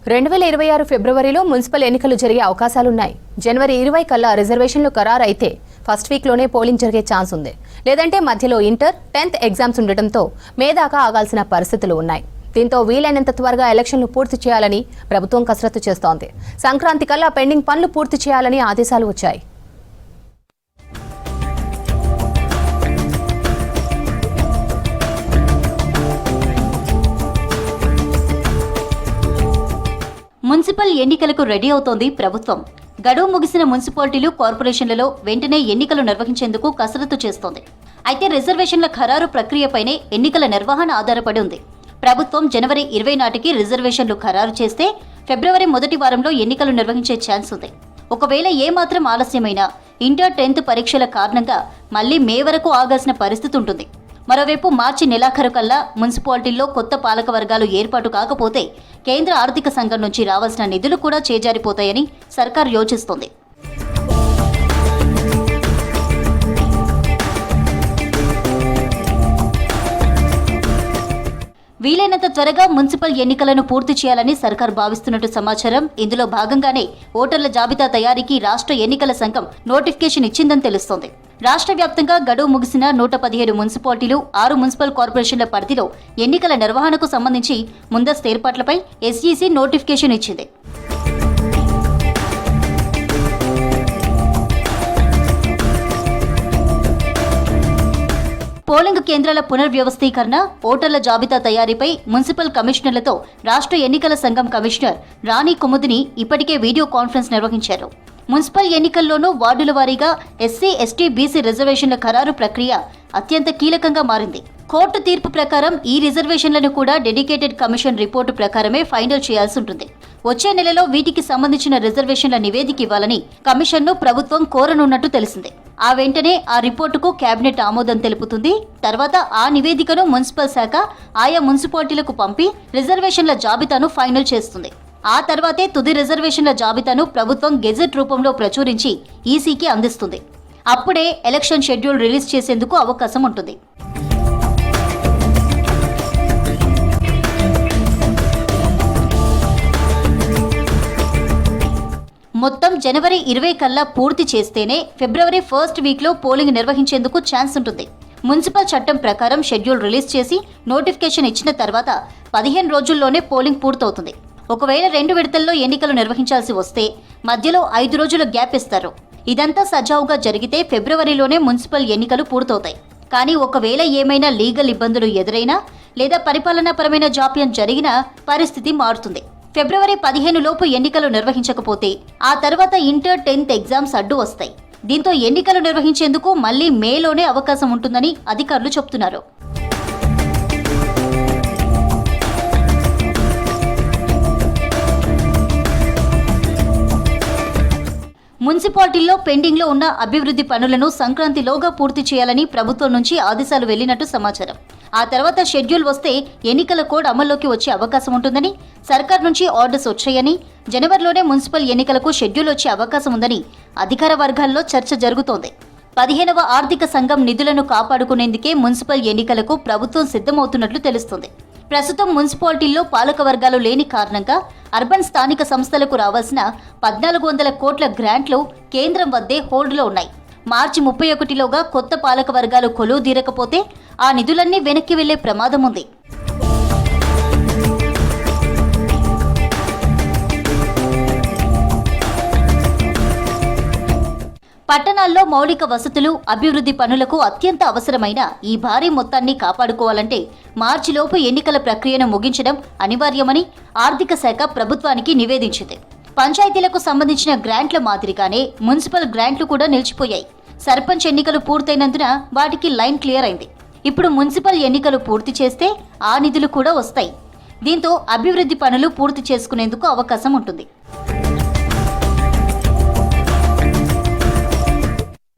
2026 ఫిబ్రవరిలో మున్సిపల్ ఎన్నికలు జరిగే అవకాశాలున్నాయి. జనవరి 20 కల్లా రిజర్వేషన్లు ఖరారైతే ఫస్ట్ వీక్లోనే పోలింగ్ జరిగే ఛాన్స్ ఉంది. లేదంటే మధ్యలో ఇంటర్ 10th ఎగ్జామ్స్ ఉండటంతో మే దాకా ఆగాల్సిన పరిస్థితులు ఉన్నాయి. దీంతో వీలైనంత త్వరగా ఎలక్షన్లు పూర్తి చేయాలని ప్రభుత్వం కసరత్తు చేస్తోంది. సంక్రాంతి కల్లా పెండింగ్ పనులు పూర్తి చేయాలని ఆదేశాలు వచ్చాయి. మున్సిపల్ ఎన్నికలకు రెడీ అవుతోంది ప్రభుత్వం. గడువు ముగిసిన మున్సిపాలిటీలు, కార్పొరేషన్లలో వెంటనే ఎన్నికలు నిర్వహించేందుకు కసరత్తు చేస్తోంది. అయితే రిజర్వేషన్ల ఖరారు ప్రక్రియపైనే ఎన్నికల నిర్వహణ ఆధారపడి ఉంది. ప్రభుత్వం జనవరి 20 నాటికి రిజర్వేషన్లు ఖరారు చేస్తే ఫిబ్రవరి మొదటి వారంలో ఎన్నికలు నిర్వహించే ఛాన్స్ ఉంది. ఒకవేళ ఏమాత్రం ఆలస్యమైనా ఇంటర్ 10th పరీక్షల కారణంగా మళ్లీ మే వరకు ఆగాల్సిన పరిస్థితి ఉంటుంది. మరోవైపు మార్చి నెలాఖరు కల్లా మున్సిపాలిటీల్లో కొత్త పాలక వర్గాలు ఏర్పాటు కాకపోతే కేంద్ర ఆర్థిక సంఘం నుంచి రావాల్సిన నిధులు కూడా చేజారిపోతాయని సర్కార్ యోచిస్తోంది. వీలైనంత త్వరగా మున్సిపల్ ఎన్నికలను పూర్తి చేయాలని సర్కార్ భావిస్తున్నట్టు సమాచారం. ఇందులో భాగంగానే ఓటర్ల జాబితా తయారీకి రాష్ట్ర ఎన్నికల సంఘం నోటిఫికేషన్ ఇచ్చిందని తెలుస్తోంది. రాష్ట్ర వ్యాప్తంగా గడువు ముగిసిన 117 మున్సిపాలిటీలు, 6 మున్సిపల్ కార్పొరేషన్ల పరిధిలో ఎన్నికల నిర్వహణకు సంబంధించి ముందస్తు ఏర్పాట్లపై ఎస్ఈసీ నోటిఫికేషన్ ఇచ్చింది. పోలింగ్ కేంద్రాల పునర్వ్యవస్థీకరణ, ఓటర్ల జాబితా తయారీపై మున్సిపల్ కమిషనర్లతో రాష్ట్ర ఎన్నికల సంఘం కమిషనర్ రాణి కుముదిని ఇప్పటికే వీడియో కాన్ఫరెన్స్ నిర్వహించారు. మున్సిపల్ ఎన్నికల్లోనూ వార్డుల వారీగా ఎస్సీ, ఎస్టీ, బీసీ రిజర్వేషన్ల ఖరారు ప్రక్రియ అత్యంత కీలకంగా మారింది. కోర్టు తీర్పు ప్రకారం ఈ రిజర్వేషన్లను కూడా డెడికేటెడ్ కమిషన్ రిపోర్టు ప్రకారమే ఫైనల్ చేయాల్సి ఉంటుంది. వచ్చే నెలలో వీటికి సంబంధించిన రిజర్వేషన్ల నివేదిక ఇవ్వాలని కమిషన్ను ప్రభుత్వం కోరనున్నట్టు తెలిసింది. ఆ వెంటనే ఆ రిపోర్టుకు కేబినెట్ ఆమోదం తెలుపుతుంది. తర్వాత ఆ నివేదికను మున్సిపల్ శాఖ ఆయా మున్సిపాలిటీలకు పంపి రిజర్వేషన్ల జాబితాను ఫైనల్ చేస్తుంది. ఆ తర్వాతే తుది రిజర్వేషన్ల జాబితాను ప్రభుత్వం గెజెట్ రూపంలో ప్రచురించి ఈసీకి అందిస్తుంది. అప్పుడే ఎలక్షన్ షెడ్యూల్ రిలీజ్ చేసేందుకు అవకాశం ఉంటుంది. మొత్తం జనవరి 20 కల్లా పూర్తి చేస్తేనే ఫిబ్రవరి 1st వీక్లో పోలింగ్ నిర్వహించేందుకు ఛాన్స్ ఉంటుంది. మున్సిపల్ చట్టం ప్రకారం షెడ్యూల్ రిలీజ్ చేసి నోటిఫికేషన్ ఇచ్చిన తర్వాత 15 రోజుల్లోనే పోలింగ్ పూర్తవుతుంది. ఒకవేళ 2 విడతల్లో ఎన్నికలు నిర్వహించాల్సి వస్తే మధ్యలో 5 రోజుల గ్యాప్ ఇస్తారు. ఇదంతా సజావుగా జరిగితే ఫిబ్రవరిలోనే మున్సిపల్ ఎన్నికలు పూర్తవుతాయి. కానీ ఒకవేళ ఏమైనా లీగల్ ఇబ్బందులు ఎదురైనా లేదా పరిపాలనాపరమైన జాప్యం జరిగినా పరిస్థితి మారుతుంది. ఫిబ్రవరి 15 లోపు ఎన్నికలు నిర్వహించకపోతే ఆ తర్వాత ఇంటర్ 10th ఎగ్జామ్స్ అడ్డు వస్తాయి. దీంతో ఎన్నికలు నిర్వహించేందుకు మళ్లీ మేలోనే అవకాశం ఉంటుందని అధికారులు చెబుతున్నారు. మున్సిపాలిటీల్లో పెండింగ్లో ఉన్న అభివృద్ధి పనులను సంక్రాంతిలోగా పూర్తి చేయాలని ప్రభుత్వం నుంచి ఆదేశాలు వెళ్లినట్టు సమాచారం. ఆ తర్వాత షెడ్యూల్ వస్తే ఎన్నికల కోడ్ అమల్లోకి వచ్చే అవకాశం ఉంటుందని, సర్కార్ నుంచి ఆర్డర్స్ వచ్చాయని, జనవరిలోనే మున్సిపల్ ఎన్నికలకు షెడ్యూల్ వచ్చే అవకాశం ఉందని అధికార వర్గాల్లో చర్చ జరుగుతోంది. 15వ ఆర్థిక సంఘం నిధులను కాపాడుకునేందుకే మున్సిపల్ ఎన్నికలకు ప్రభుత్వం సిద్ధమవుతున్నట్లు తెలుస్తుంది. ప్రస్తుతం మున్సిపాలిటీల్లో పాలక వర్గాలు లేని కారణంగా అర్బన్ స్థానిక సంస్థలకు రావాల్సిన 1400 కోట్ల గ్రాంట్లు కేంద్రం వద్దే హోల్డ్లో ఉన్నాయి. మార్చి 31లోగా కొత్త పాలక వర్గాలు కొలువు తీరకపోతే ఆ నిధులన్నీ వెనక్కి వెళ్లే ప్రమాదం ఉంది. పట్టణాల్లో మౌలిక వసతులు, అభివృద్ధి పనులకు అత్యంత అవసరమైన ఈ భారీ మొత్తాన్ని కాపాడుకోవాలంటే మార్చిలోపు ఎన్నికల ప్రక్రియను ముగించడం అనివార్యమని ఆర్థిక శాఖ ప్రభుత్వానికి నివేదించింది. పంచాయతీలకు సంబంధించిన గ్రాంట్ల మాదిరిగానే మున్సిపల్ గ్రాంట్లు కూడా నిలిచిపోయాయి. సర్పంచ్ ఎన్నికలు పూర్తయినందున వాటికి లైన్ క్లియర్ అయింది. ఇప్పుడు మున్సిపల్ ఎన్నికలు పూర్తి చేస్తే ఆ నిధులు కూడా వస్తాయి. దీంతో అభివృద్ధి పనులు పూర్తి చేసుకునేందుకు అవకాశం ఉంటుంది.